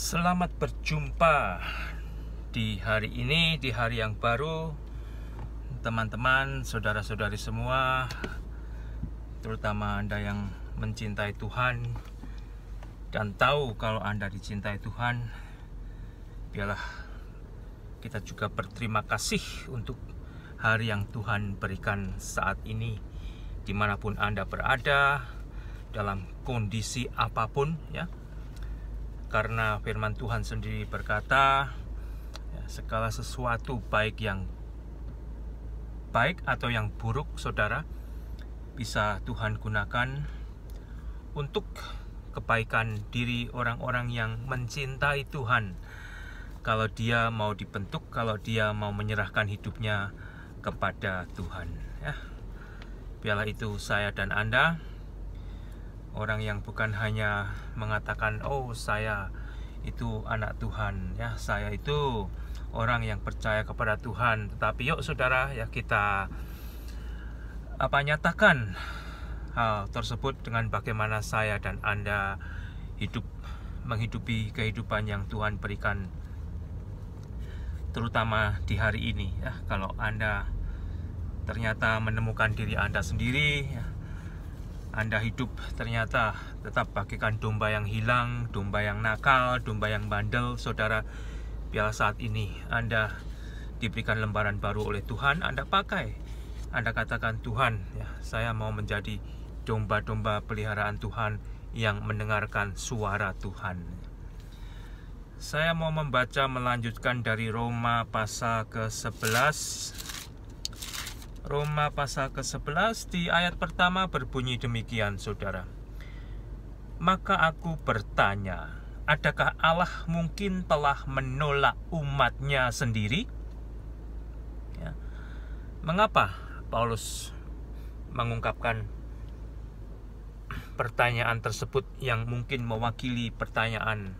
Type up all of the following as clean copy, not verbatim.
Selamat berjumpa di hari ini, di hari yang baru, teman-teman, saudara-saudari semua, terutama Anda yang mencintai Tuhan dan tahu kalau Anda dicintai Tuhan. Biarlah kita juga berterima kasih untuk hari yang Tuhan berikan saat ini, dimanapun Anda berada, dalam kondisi apapun, ya. Karena firman Tuhan sendiri berkata, ya, segala sesuatu baik atau yang buruk, saudara, bisa Tuhan gunakan untuk kebaikan diri orang-orang yang mencintai Tuhan. Kalau dia mau dibentuk, kalau dia mau menyerahkan hidupnya kepada Tuhan, ya. Biarlah itu saya dan Anda, orang yang bukan hanya mengatakan, oh saya itu anak Tuhan, ya, saya itu orang yang percaya kepada Tuhan. Tetapi yuk saudara, ya, kita nyatakan hal tersebut dengan bagaimana saya dan Anda menghidupi kehidupan yang Tuhan berikan, terutama di hari ini, ya. Kalau Anda ternyata menemukan diri Anda sendiri, ya, Anda hidup ternyata tetap bagaikan domba yang hilang, domba yang nakal, domba yang bandel, saudara. Biarlah saat ini Anda diberikan lembaran baru oleh Tuhan, Anda pakai. Anda katakan, Tuhan, ya, saya mau menjadi domba-domba peliharaan Tuhan yang mendengarkan suara Tuhan. Saya mau melanjutkan dari Roma pasal ke-11. Roma pasal ke-11 di ayat pertama berbunyi demikian, saudara. Maka aku bertanya, adakah Allah mungkin telah menolak umatnya sendiri? Ya. Mengapa Paulus mengungkapkan pertanyaan tersebut yang mungkin mewakili pertanyaan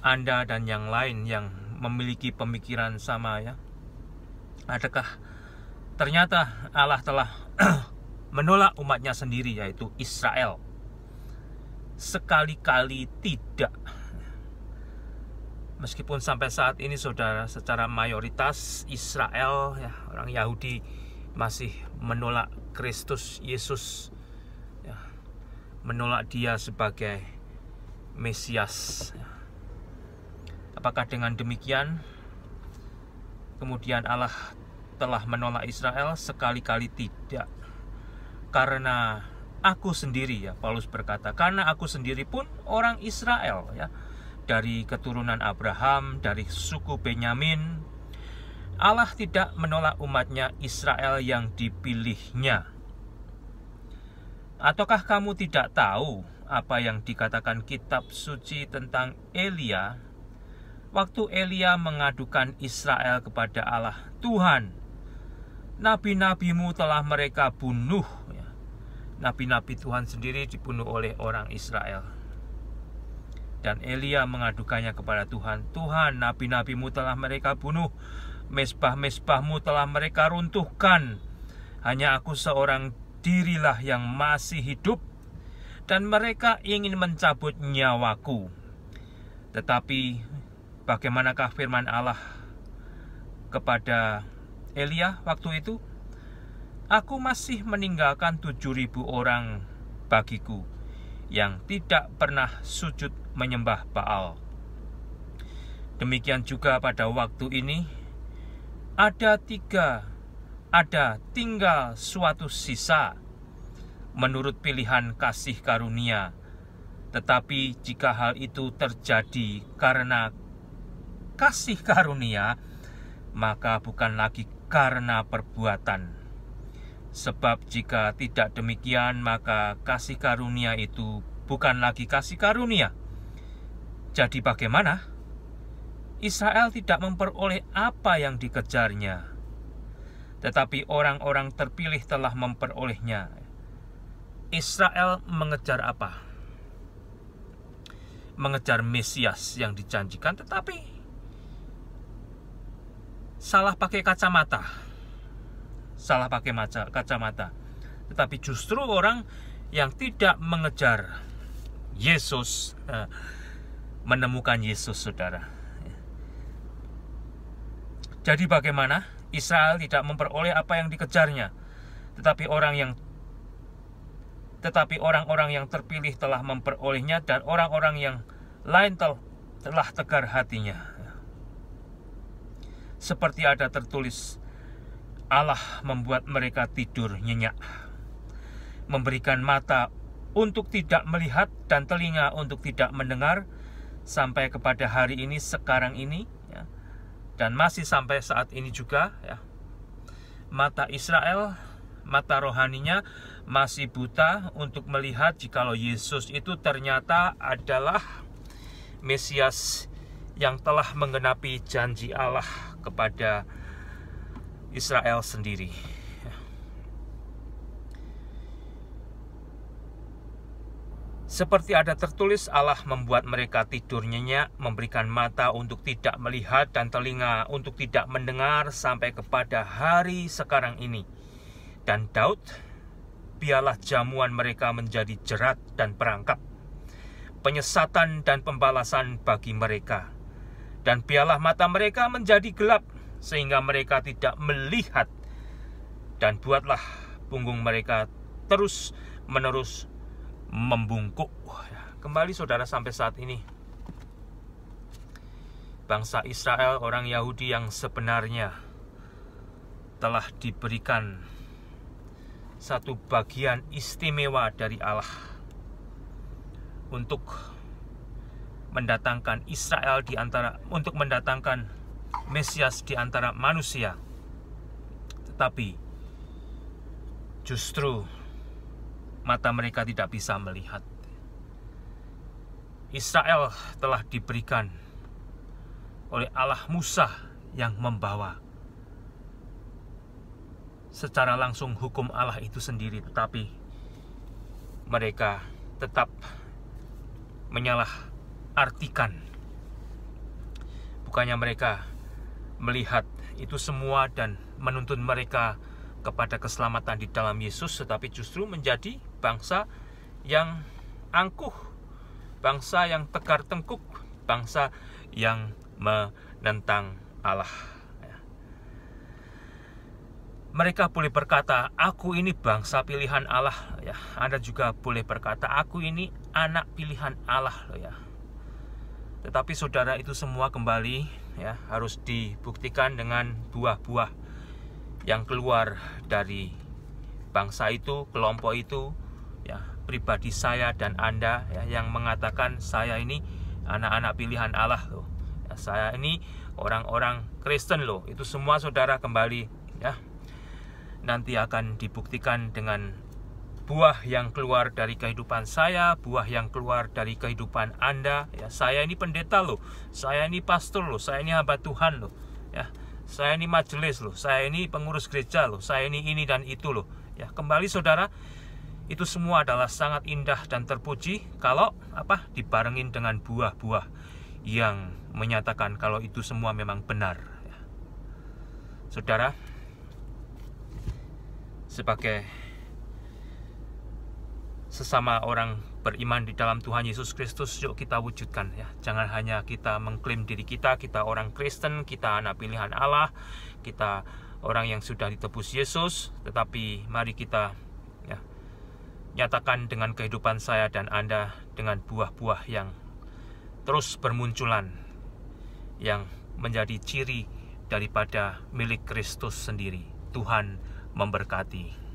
Anda dan yang lain yang memiliki pemikiran sama, ya? Adakah ternyata Allah telah menolak umatnya sendiri, yaitu Israel? Sekali-kali tidak. Meskipun sampai saat ini, saudara, secara mayoritas Israel, ya, orang Yahudi masih menolak Kristus Yesus, ya, menolak dia sebagai Mesias, ya. Apakah dengan demikian kemudian Allah telah menolak Israel? Sekali-kali tidak. Karena aku sendiri, ya, Paulus berkata, karena aku sendiri pun orang Israel, ya, dari keturunan Abraham, dari suku Benyamin. Allah tidak menolak umatnya Israel yang dipilihnya. Ataukah kamu tidak tahu apa yang dikatakan kitab suci tentang Elia? Waktu Elia mengadukan Israel kepada Allah, Tuhan, nabi-nabimu telah mereka bunuh, ya. Nabi-nabi Tuhan sendiri dibunuh oleh orang Israel. Dan Elia mengadukannya kepada Tuhan, Tuhan, nabi-nabimu telah mereka bunuh, mezbah-mezbahmu telah mereka runtuhkan. Hanya aku seorang dirilah yang masih hidup, dan mereka ingin mencabut nyawaku. Tetapi bagaimanakah firman Allah kepada Elia waktu itu? Aku masih meninggalkan 7.000 orang bagiku yang tidak pernah sujud menyembah Baal. Demikian juga pada waktu ini ada tinggal suatu sisa menurut pilihan kasih karunia. Tetapi jika hal itu terjadi karena kasih karunia, maka bukan lagi karena perbuatan. Sebab jika tidak demikian, maka kasih karunia itu bukan lagi kasih karunia. Jadi bagaimana? Israel tidak memperoleh apa yang dikejarnya, tetapi orang-orang terpilih telah memperolehnya. Israel mengejar apa? Mengejar Mesias yang dijanjikan, tetapi salah pakai kacamata. Tetapi justru orang yang tidak mengejar Yesus, menemukan Yesus, saudara. Jadi bagaimana? Israel tidak memperoleh apa yang dikejarnya, tetapi orang-orang yang terpilih telah memperolehnya, dan orang-orang yang lain telah tegar hatinya. Seperti ada tertulis, Allah membuat mereka tidur nyenyak, memberikan mata untuk tidak melihat dan telinga untuk tidak mendengar, sampai kepada hari ini, sekarang ini, ya, dan masih sampai saat ini juga, ya. Mata Israel, mata rohaninya masih buta untuk melihat jikalau Yesus itu ternyata adalah Mesias yang telah menggenapi janji Allah kepada Israel sendiri. Seperti ada tertulis, Allah membuat mereka tidur nyenyak, memberikan mata untuk tidak melihat dan telinga untuk tidak mendengar, sampai kepada hari sekarang ini. Dan Daud, biarlah jamuan mereka menjadi jerat dan perangkap, penyesatan dan pembalasan bagi mereka. Dan biarlah mata mereka menjadi gelap, sehingga mereka tidak melihat. Dan buatlah punggung mereka terus-menerus membungkuk. Kembali saudara, sampai saat ini bangsa Israel, orang Yahudi yang sebenarnya, telah diberikan satu bagian istimewa dari Allah untuk mendatangkan Israel untuk mendatangkan Mesias di antara manusia. Tetapi justru mata mereka tidak bisa melihat. Israel telah diberikan oleh Allah Musa yang membawa secara langsung hukum Allah itu sendiri, tetapi mereka tetap menyalahartikan. Bukannya mereka melihat itu semua dan menuntun mereka kepada keselamatan di dalam Yesus, tetapi justru menjadi bangsa yang angkuh, bangsa yang tegar tengkuk, bangsa yang menentang Allah. Mereka boleh berkata, aku ini bangsa pilihan Allah, ya. Anda juga boleh berkata, aku ini anak pilihan Allah, ya. Tetapi saudara, itu semua kembali, ya, harus dibuktikan dengan buah-buah yang keluar dari bangsa itu, kelompok itu, ya, pribadi saya dan Anda, ya, yang mengatakan saya ini anak-anak pilihan Allah loh, ya, saya ini orang-orang Kristen loh. Itu semua saudara kembali, ya, nanti akan dibuktikan dengan buah yang keluar dari kehidupan saya, buah yang keluar dari kehidupan Anda, ya. Saya ini pendeta loh, saya ini pastor loh, saya ini hamba Tuhan loh, ya. Saya ini majelis loh, saya ini pengurus gereja loh, saya ini dan itu loh, ya. Kembali saudara, itu semua adalah sangat indah dan terpuji kalau dibarengin dengan buah-buah yang menyatakan kalau itu semua memang benar, ya. Saudara, sebagai sesama orang beriman di dalam Tuhan Yesus Kristus, yuk kita wujudkan, ya. Jangan hanya kita mengklaim diri kita orang Kristen, kita anak pilihan Allah, kita orang yang sudah ditebus Yesus, tetapi mari kita, ya, nyatakan dengan kehidupan saya dan Anda dengan buah-buah yang terus bermunculan, yang menjadi ciri daripada milik Kristus sendiri. Tuhan memberkati.